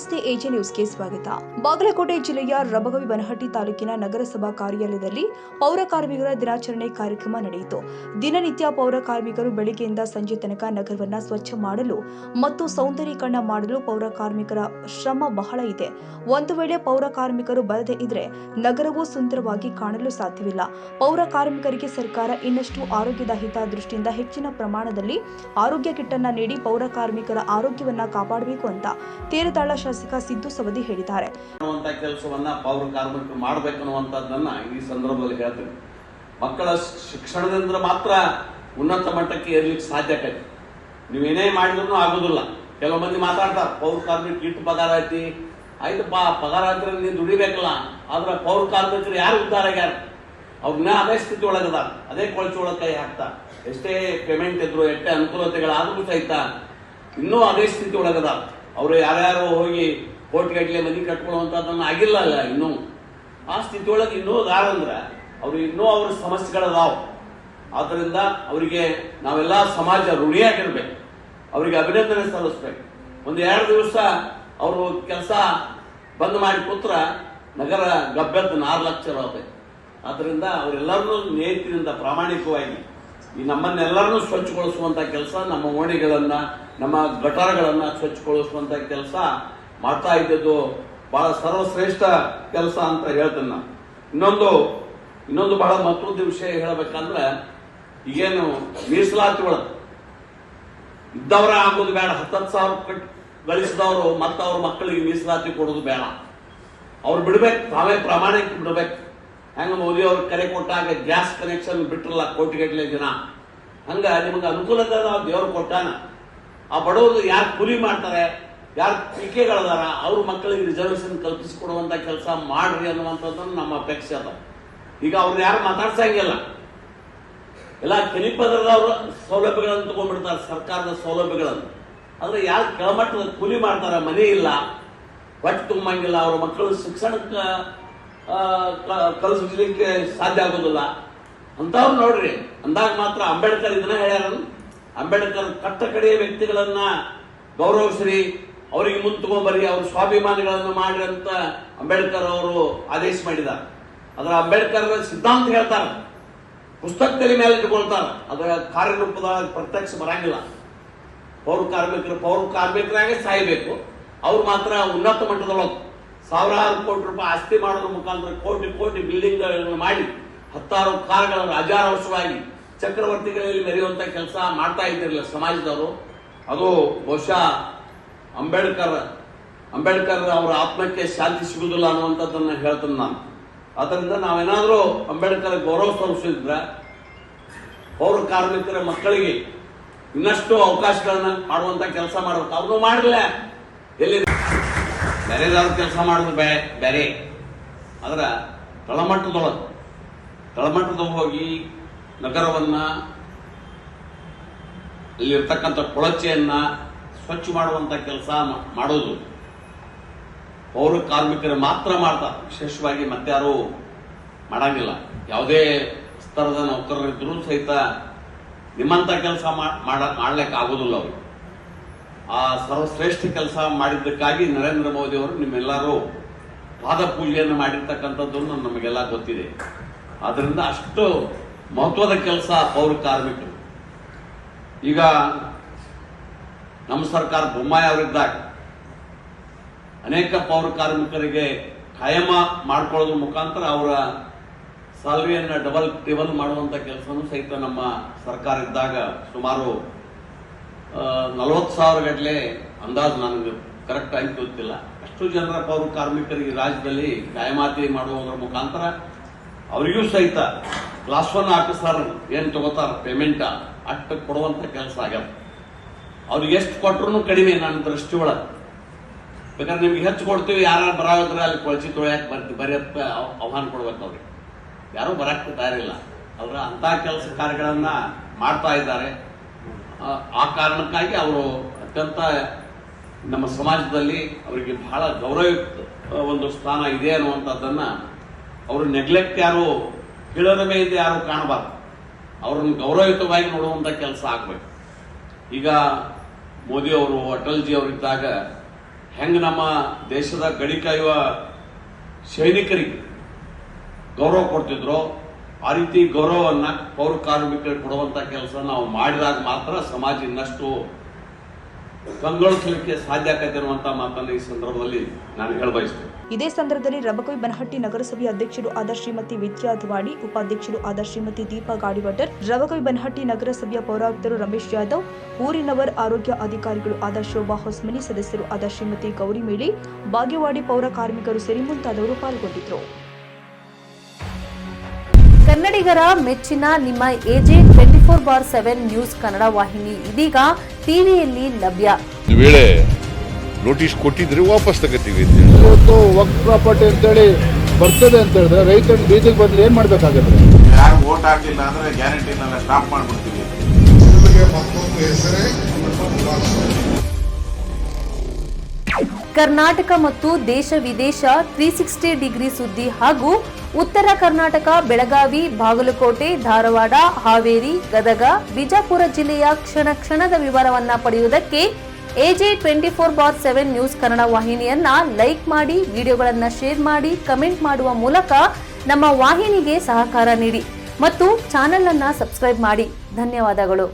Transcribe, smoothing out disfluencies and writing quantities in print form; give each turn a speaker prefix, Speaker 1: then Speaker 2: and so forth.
Speaker 1: ನಮಸ್ತೆ ಎಜೆ ನ್ಯೂಸ್ಗೆ ಸ್ವಾಗತ. ಬಾಗಲಕೋಟೆ ಜಿಲ್ಲೆಯ ರಬಗವಿ ಬನಹಟ್ಟಿ ತಾಲೂಕಿನ ನಗರಸಭಾ ಕಾರ್ಯಾಲಯದಲ್ಲಿ ಪೌರ ಕಾರ್ಮಿಕರ ದಿನಾಚರಣೆ ಕಾರ್ಯಕ್ರಮ ನಡೆಯಿತು. ದಿನನಿತ್ಯ ಪೌರ ಕಾರ್ಮಿಕರು ಬೆಳಗ್ಗೆಯಿಂದ ಸಂಜೆ ತನಕ ನಗರವನ್ನು ಸ್ವಚ್ಛ ಮಾಡಲು ಮತ್ತು ಸೌಂದರ್ಯೀಕರಣ ಮಾಡಲು ಪೌರ ಕಾರ್ಮಿಕರ ಶ್ರಮ ಬಹಳ ಇದೆ. ಒಂದು ವೇಳೆ ಪೌರ ಕಾರ್ಮಿಕರು ಬರದೇ ಇದ್ರೆ ನಗರವು ಸುಂದರವಾಗಿ ಕಾಣಲು ಸಾಧ್ಯವಿಲ್ಲ. ಪೌರ ಕಾರ್ಮಿಕರಿಗೆ ಸರ್ಕಾರ ಇನ್ನಷ್ಟು ಆರೋಗ್ಯದ ಹಿತದೃಷ್ಟಿಯಿಂದ ಹೆಚ್ಚಿನ ಪ್ರಮಾಣದಲ್ಲಿ ಆರೋಗ್ಯ ಕಿಟ್ ಅನ್ನು ನೀಡಿ ಪೌರ ಕಾರ್ಮಿಕರ ಆರೋಗ್ಯವನ್ನ ಕಾಪಾಡಬೇಕು ಅಂತ ತೇರದಾಳ ಶಾಸಕ ಸಿದ್ದು ಸವದಿ ಹೇಳಿದ್ದಾರೆ.
Speaker 2: ಕೆಲಸವನ್ನ ಪೌರ ಕಾರ್ಮಿಕರು ಮಾಡಬೇಕನ್ನುವಂತದ್ದನ್ನ ಈ ಸಂದರ್ಭದಲ್ಲಿ ಹೇಳ್ತೀನಿ. ಮಕ್ಕಳ ಶಿಕ್ಷಣದಿಂದ ಮಾತ್ರ ಉನ್ನತ ಮಟ್ಟಕ್ಕೆ ಏರ್ಲಿಕ್ಕೆ ಸಾಧ್ಯ ಆಕೈತಿ. ನೀವೇನೇ ಮಾಡಿದ್ರು ಆಗೋದಿಲ್ಲ. ಕೆಲವು ಮಂದಿ ಮಾತಾಡ್ತಾರೆ, ಪೌರ ಕಾರ್ಮಿಕ ಇಟ್ಟು ಪಗಾರ ಐತಿ, ಆಯ್ತಪ್ಪ ಪಗಾರ ಆದ್ರೆ ನೀವು ದುಡಿಬೇಕಲ್ಲ, ಆದ್ರೆ ಪೌರ ಕಾರ್ಮಿಕರು ಯಾರು ಉದ್ಧಾರ ಆಗ್ಯಾರ? ಅವ್ರನ್ನ ಅದೇ ಸ್ಥಿತಿ ಒಳಗದ, ಅದೇ ಕೊಳಚೆ ಒಳಗೆ ಕೈ ಹಾಕ್ತಾ, ಎಷ್ಟೇ ಪೇಮೆಂಟ್ ಇದ್ರು, ಎಷ್ಟೇ ಅನುಕೂಲತೆಗಳಾದ್ರೂ ಸಹಿತ ಇನ್ನೂ ಅದೇ ಸ್ಥಿತಿ ಒಳಗದ. ಅವರು ಯಾರ್ಯಾರು ಹೋಗಿ ಕೋಟಿಗಟ್ಟಲೆ ಮನೆ ಕಟ್ಕೊಳ್ಳುವಂಥದ್ದನ್ನ ಆಗಿಲ್ಲ ಅಲ್ಲ ಇನ್ನೂ. ಆ ಸ್ಥಿತಿ ಒಳಗೆ ಇನ್ನೂ ಅದಾರಂದ್ರೆ ಅವ್ರು ಇನ್ನೂ ಅವ್ರ ಸಮಸ್ಯೆಗಳದಾವ. ಆದ್ದರಿಂದ ಅವರಿಗೆ ನಾವೆಲ್ಲ ಸಮಾಜ ಋಣಿಯಾಗಿರ್ಬೇಕು, ಅವರಿಗೆ ಅಭಿನಂದನೆ ಸಲ್ಲಿಸ್ಬೇಕು. ಒಂದು 2 ದಿವಸ ಅವರು ಕೆಲಸ ಬಂದ್ ಮಾಡಿ ಕೂತ್ರ ನಗರ ಗಬ್ಬೆದ್ದು 4 ಲಕ್ಷ ರೂಪಾಯಿ. ಆದ್ದರಿಂದ ಅವರೆಲ್ಲರನ್ನೂ ನೇತಿನಿಂದ ಪ್ರಾಮಾಣಿಕವಾಗಿ ಈ ನಮ್ಮನ್ನೆಲ್ಲರನ್ನೂ ಸ್ವಚ್ಛಗೊಳಿಸುವಂತ ಕೆಲಸ, ನಮ್ಮ ಓಣಿಗಳನ್ನ, ನಮ್ಮ ಗಟಾರಗಳನ್ನ ಸ್ವಚ್ಛಗೊಳಿಸುವಂತ ಕೆಲಸ ಮಾಡ್ತಾ ಇದ್ದದ್ದು ಬಹಳ ಸರ್ವಶ್ರೇಷ್ಠ ಕೆಲಸ ಅಂತ ಹೇಳ್ತೇನೆ ನಾನು. ಇನ್ನೊಂದು ಬಹಳ ಮಹತ್ವದ ವಿಷಯ ಹೇಳಬೇಕಂದ್ರೆ, ಈಗೇನು ಮೀಸಲಾತಿ ಒಳಗೆ ಇದ್ದವರ ಆಗೋದು ಬೇಡ. 10,000 ಗಳಿಸಿದವರು ಮತ್ತ ಅವ್ರ ಮಕ್ಕಳಿಗೆ ಮೀಸಲಾತಿ ಕೊಡೋದು ಬೇಡ. ಅವ್ರು ಬಿಡ್ಬೇಕು, ತಾವೇ ಪ್ರಾಮಾಣಿಕ ಬಿಡ್ಬೇಕು. ಹೆಂಗ ಮೋದಿ ಅವ್ರ ಕರೆ ಕೊಟ್ಟಾಗ ಗ್ಯಾಸ್ ಕನೆಕ್ಷನ್ ಬಿಟ್ರಲ್ಲ ಕೋಟಿಗಟ್ಟಲೆ ಜನ, ಹಂಗ ನಿಮಗೆ ಅನುಕೂಲತೆ ದೇವ್ರು ಕೊಟ್ಟಾನ. ಆ ಬಡವರು ಯಾರು ಕೂಲಿ ಮಾಡ್ತಾರೆ, ಯಾರು ಟೀಕೆಗಳದಾರ, ಅವ್ರ ಮಕ್ಕಳಿಗೆ ರಿಸರ್ವೇಶನ್ ಕಲ್ಪಿಸಿಕೊಡುವಂತ ಕೆಲಸ ಮಾಡ್ರಿ ಅನ್ನುವಂಥದ್ದನ್ನು ನಮ್ಮ ಅಪೇಕ್ಷೆ ಅದ. ಈಗ ಅವ್ರು ಯಾರು ಮಾತಾಡ್ಸಂಗಿಲ್ಲ, ಎಲ್ಲ ಕೆನಿಪದರದವ್ರ ಸೌಲಭ್ಯಗಳನ್ನು ತಗೊಂಡ್ಬಿಡ್ತಾರೆ, ಸರ್ಕಾರದ ಸೌಲಭ್ಯಗಳನ್ನು. ಆದ್ರೆ ಯಾರು ಕೆಳಮಟ್ಟದ ಕೂಲಿ ಮಾಡ್ತಾರ, ಮನೆ ಇಲ್ಲ, ಹೊಟ್ಟೆ ತುಂಬಂಗಿಲ್ಲ, ಅವ್ರ ಮಕ್ಕಳು ಶಿಕ್ಷಣಕ್ಕೆ ಕಲಿಸಲಿಕ್ಕೆ ಸಾಧ್ಯ ಆಗೋದಿಲ್ಲ ಅಂತವ್ರು ನೋಡ್ರಿ. ಅಂದಾಗ ಮಾತ್ರ ಅಂಬೇಡ್ಕರ್ ಇದನ್ನ ಹೇಳ್ಯಾರ. ಅಂಬೇಡ್ಕರ್ ಕಟ್ಟ ಕಡೆಯ ವ್ಯಕ್ತಿಗಳನ್ನ ಗೌರವಿಸ್ರಿ, ಅವರಿಗೆ ಮುಂದೆ ತಗೊಂಡ್ಬರ್ರಿ, ಅವ್ರ ಸ್ವಾಭಿಮಾನಿಗಳನ್ನು ಮಾಡ್ರಿ ಅಂತ ಅಂಬೇಡ್ಕರ್ ಅವರು ಆದೇಶ ಮಾಡಿದ್ದಾರೆ. ಅದರ ಅಂಬೇಡ್ಕರ್ ಸಿದ್ಧಾಂತ ಹೇಳ್ತಾರ, ಪುಸ್ತಕದಲ್ಲಿ ಮೇಲೆ ಇಟ್ಕೊಳ್ತಾರ, ಅದರ ಕಾರ್ಯರೂಪದ ಪ್ರತ್ಯಕ್ಷ ಬರಂಗಿಲ್ಲ. ಪೌರ ಕಾರ್ಮಿಕರಾಗೆ ಸಾಯ್ಬೇಕು. ಅವ್ರು ಮಾತ್ರ ಉನ್ನತ ಮಟ್ಟದೊಳಗೆ ಸಾವಿರಾರು ಕೋಟಿ ರೂಪಾಯಿ ಆಸ್ತಿ ಮಾಡೋದ್ರ ಮುಖಾಂತರ ಕೋಟಿ ಬಿಲ್ಡಿಂಗ್ಗಳನ್ನು ಮಾಡಿ 10 ಕಾರುಗಳನ್ನು ಅಜಾರವಶವಾಗಿ ಚಕ್ರವರ್ತಿಗಳಲ್ಲಿ ಮೆರೆಯುವಂತ ಕೆಲಸ ಮಾಡ್ತಾ ಇದ್ದಿರಲಿಲ್ಲ ಸಮಾಜದವರು. ಅದು ಬಹುಶಃ ಅಂಬೇಡ್ಕರ್ ಅವರ ಆತ್ಮಕ್ಕೆ ಶಾಂತಿ ಸಿಗುದಿಲ್ಲ ಅನ್ನುವಂಥದ್ದನ್ನ ಹೇಳ್ತೇನೆ ನಾನು. ಆದ್ದರಿಂದ ನಾವೇನಾದ್ರೂ ಅಂಬೇಡ್ಕರ್ ಗೌರವ ಸಲ್ಲಿಸಿದ್ರೆ ಪೌರ ಕಾರ್ಮಿಕರ ಮಕ್ಕಳಿಗೆ ಇನ್ನಷ್ಟು ಅವಕಾಶಗಳನ್ನ ಮಾಡುವಂತ ಕೆಲಸ ಮಾಡಬೇಕು. ಅವ್ರು ಮಾಡಲಿಲ್ಲ, ಎಲ್ಲಿ ಬೇರೆದಾದ್ರು ಕೆಲಸ ಮಾಡೋದು ಬೇರೆ. ಆದ್ರ ತಳಮಟ್ಟದೊಳಗೆ ಹೋಗಿ ನಗರವನ್ನ, ಅಲ್ಲಿರ್ತಕ್ಕಂಥ ಕೊಳಚೆಯನ್ನ ಸ್ವಚ್ಛ ಮಾಡುವಂತ ಕೆಲಸ ಮಾಡೋದು ಪೌರ ಕಾರ್ಮಿಕರು ಮಾತ್ರ ಮಾಡ್ತಾರೆ. ವಿಶೇಷವಾಗಿ ಮತ್ತಾರು ಮಾಡಂಗಿಲ್ಲ. ಯಾವುದೇ ಸ್ತರದ ನೌಕರರಿದ್ರೂ ಸಹಿತ ನಿಮ್ಮಂತ ಕೆಲಸ ಮಾಡ್ಲಿಕ್ಕೆ ಆಗೋದಿಲ್ಲ ಅವರು. ಆ ಸರ್ವಶ್ರೇಷ್ಠ ಕೆಲಸ ಮಾಡಿದ್ದಕ್ಕಾಗಿ ನರೇಂದ್ರ ಮೋದಿ ಅವರು ನಿಮ್ಮೆಲ್ಲರೂ ಪಾದ ಪೂಜೆಯನ್ನು ಮಾಡಿರ್ತಕ್ಕಂಥದ್ದನ್ನು ನಮಗೆಲ್ಲ ಗೊತ್ತಿದೆ. ಆದ್ರಿಂದ ಅಷ್ಟು ಮಹತ್ವದ ಕೆಲಸ ಪೌರ ಕಾರ್ಮಿಕರು. ಈಗ ನಮ್ಮ ಸರ್ಕಾರ ಬೊಮ್ಮಾಯಿ ಅವರಿದ್ದಾಗ ಅನೇಕ ಪೌರ ಕಾರ್ಮಿಕರಿಗೆ ಕಾಯಮ ಮಾಡ್ಕೊಳ್ಳೋದ್ರ ಮುಖಾಂತರ ಅವರ ಸ್ಯಾಲರಿಯನ್ನು ಡಬಲ್ ಮಾಡುವಂತ ಕೆಲಸನೂ ಸಹಿತ ನಮ್ಮ ಸರ್ಕಾರ ಇದ್ದಾಗ ಸುಮಾರು 40,000 ಗಟ್ಟಲೆ ಅಂದಾಜು, ನನಗೆ ಕರೆಕ್ಟ್ ಆಗಿ ಗೊತ್ತಿಲ್ಲ, ಅಷ್ಟು ಜನರ ಪೌರ ಕಾರ್ಮಿಕರಿಗೆ ರಾಜ್ಯದಲ್ಲಿ ಕಾಯಮಾತಿ ಮಾಡುವುದರ ಮುಖಾಂತರ ಅವರಿಗೂ ಸಹಿತ ಕ್ಲಾಸ್ 1 ಆಫೀಸರ್ ಏನ್ ತಗೋತಾರ ಪೇಮೆಂಟ್ ಅಷ್ಟು ಕೊಡುವಂತ ಕೆಲಸ ಆಗ್ಯದ. ಅವ್ರಿಗೆ ಎಷ್ಟು ಕೊಟ್ಟರು ಕಡಿಮೆ ನನ್ನ ದೃಷ್ಟಿ ಒಳಗೆ. ಬೇಕಾದ್ರೆ ನಿಮ್ಗೆ ಹೆಚ್ಚು ಕೊಡ್ತೀವಿ, ಯಾರು ಬರೋದ್ರೆ ಅಲ್ಲಿ ಕೊಳಚಿ ತೊಳೆಯಕ್ಕೆ ಬರೀ ಆಹ್ವಾನ ಕೊಡ್ಬೇಕು. ಅವ್ರಿಗೆ ಯಾರು ಬರಕ್ಕೆ ತಯಾರಿಲ್ಲ. ಅವರ ಅಂತ ಕೆಲಸ ಕಾರ್ಯಗಳನ್ನ ಮಾಡ್ತಾ ಇದ್ದಾರೆ. ಆ ಕಾರಣಕ್ಕಾಗಿ ಅವರು ಅತ್ಯಂತ ನಮ್ಮ ಸಮಾಜದಲ್ಲಿ ಅವರಿಗೆ ಬಹಳ ಗೌರವಯುಕ್ತ ಒಂದು ಸ್ಥಾನ ಇದೆ ಅನ್ನುವಂಥದ್ದನ್ನ ಅವರು ನೆಗ್ಲೆಕ್ಟ್ ಯಾರು ಕೀಳರಿಮೆಯಿಂದ ಯಾರು ಕಾಣಬಾರ್ದು. ಅವರನ್ನು ಗೌರವಯುತವಾಗಿ ನೋಡುವಂತ ಕೆಲಸ ಆಗ್ಬೇಕು. ಈಗ ಮೋದಿ ಅವರು, ಅಟಲ್ಜಿ ಅವರಿದ್ದಾಗ ಹೆಂಗೆ ನಮ್ಮ ದೇಶದ ಗಡಿ ಕಾಯುವ ಸೈನಿಕರಿಗೆ ಗೌರವ ಕೊಡ್ತಿದ್ರು ಆ ರೀತಿ ಗೌರವವನ್ನು ಪೌರ ಕಾರ್ಮಿಕರಿಗೆ ಕೊಡುವಂಥ ಕೆಲಸ ನಾವು ಮಾಡಿದಾಗ ಮಾತ್ರ ಸಮಾಜ ಇನ್ನಷ್ಟು ಕಂಗೊಳಿಸಲಿಕ್ಕೆ ಸಾಧ್ಯ ಆಗತ್ತೆ ಅನ್ನುವಂಥ ಮಾತನ್ನು ಈ ಸಂದರ್ಭದಲ್ಲಿ ನಾನು ಹೇಳಬಯಸ್ತೇನೆ.
Speaker 1: ಇದೇ ಸಂದರ್ಭದಲ್ಲಿ ರಬಕವಿ ಬನಹಟ್ಟಿ ನಗರಸಭೆ ಅಧ್ಯಕ್ಷರು ಆದ ಶ್ರೀಮತಿ ವಿದ್ಯಾ ದ್ವಾಡಿ, ಉಪಾಧ್ಯಕ್ಷರು ಆದ ಶ್ರೀಮತಿ ದೀಪಾ ಗಾಡಿವಟರ್, ರಬಕವಿ ಬನಹಟ್ಟಿ ನಗರಸಭೆಯ ಪೌರಾಯುಕ್ತರು ರಮೇಶ್ ಯಾದವ್, ಊರಿನವರ್ ಆರೋಗ್ಯ ಅಧಿಕಾರಿಗಳು ಆದ ಶೋಭಾ ಹೊಸ್ಮನಿ, ಸದಸ್ಯರು ಆದ ಶ್ರೀಮತಿ ಗೌರಿ ಮೇಳಿ, ಬಾಗೇವಾಡಿ ಪೌರ ಕಾರ್ಮಿಕರು ಸೇರಿ ಮುಂತಾದವರು ಪಾಲ್ಗೊಂಡಿದ್ದರು.
Speaker 3: ಕನ್ನಡಿಗರ ಮೆಚ್ಚಿನ ನಿಮ್ಮ ಎಜೆ 24/7 ನ್ಯೂಸ್ ಕನ್ನಡ ವಾಹಿನಿ ಇದೀಗ ಟಿವಿಯಲ್ಲಿ ಲಭ್ಯ.
Speaker 4: ಒಂದು ವೇಳೆ ನೋಟಿಸ್ ಕೊಟ್ಟಿದ್ರೆ ವಾಪಸ್ ತಗೋತೀವಿ.
Speaker 5: ಇವತ್ತು ವಕ್ಫ್ ಪ್ರಾಪರ್ಟಿ ಅಂತೇಳಿ ಬರ್ತದೆ ಅಂತ ಹೇಳಿದ್ರೆ ರೈತರು ಬೀದಿಗೆ ಬಂದ್ರೆ ಏನ್ ಮಾಡ್ಬೇಕಾಗತ್ತೆ?
Speaker 6: ಯಾರು ವೋಟ್ ಹಾಕಿಲ್ಲ ಅಂದ್ರೆ ಗ್ಯಾರಂಟಿನೆಲ್ಲ ಸ್ಟಾಪ್ ಮಾಡ್ಬಿಡ್ತೀವಿ.
Speaker 3: ಕರ್ನಾಟಕ ಮತ್ತು ದೇಶ ವಿದೇಶ 360 ಡಿಗ್ರಿ ಸುದ್ದಿ ಹಾಗೂ ಉತ್ತರ ಕರ್ನಾಟಕ, ಬೆಳಗಾವಿ, ಬಾಗಲಕೋಟೆ, ಧಾರವಾಡ, ಹಾವೇರಿ, ಗದಗ, ಬಿಜಾಪುರ ಜಿಲ್ಲೆಯ ಕ್ಷಣ ಕ್ಷಣದ ವಿವರವನ್ನ ಪಡೆಯುವುದಕ್ಕೆ ಎಜೆ 24/7 ನ್ಯೂಸ್ ಕನ್ನಡ ವಾಹಿನಿಯನ್ನ ಲೈಕ್ ಮಾಡಿ, ವಿಡಿಯೋಗಳನ್ನ ಶೇರ್ ಮಾಡಿ, ಕಮೆಂಟ್ ಮಾಡುವ ಮೂಲಕ ನಮ್ಮ ವಾಹಿನಿಗೆ ಸಹಕಾರ ನೀಡಿ ಮತ್ತು ಚಾನೆಲ್ ಅನ್ನ ಸಬ್ಸ್ಕ್ರೈಬ್ ಮಾಡಿ. ಧನ್ಯವಾದಗಳು.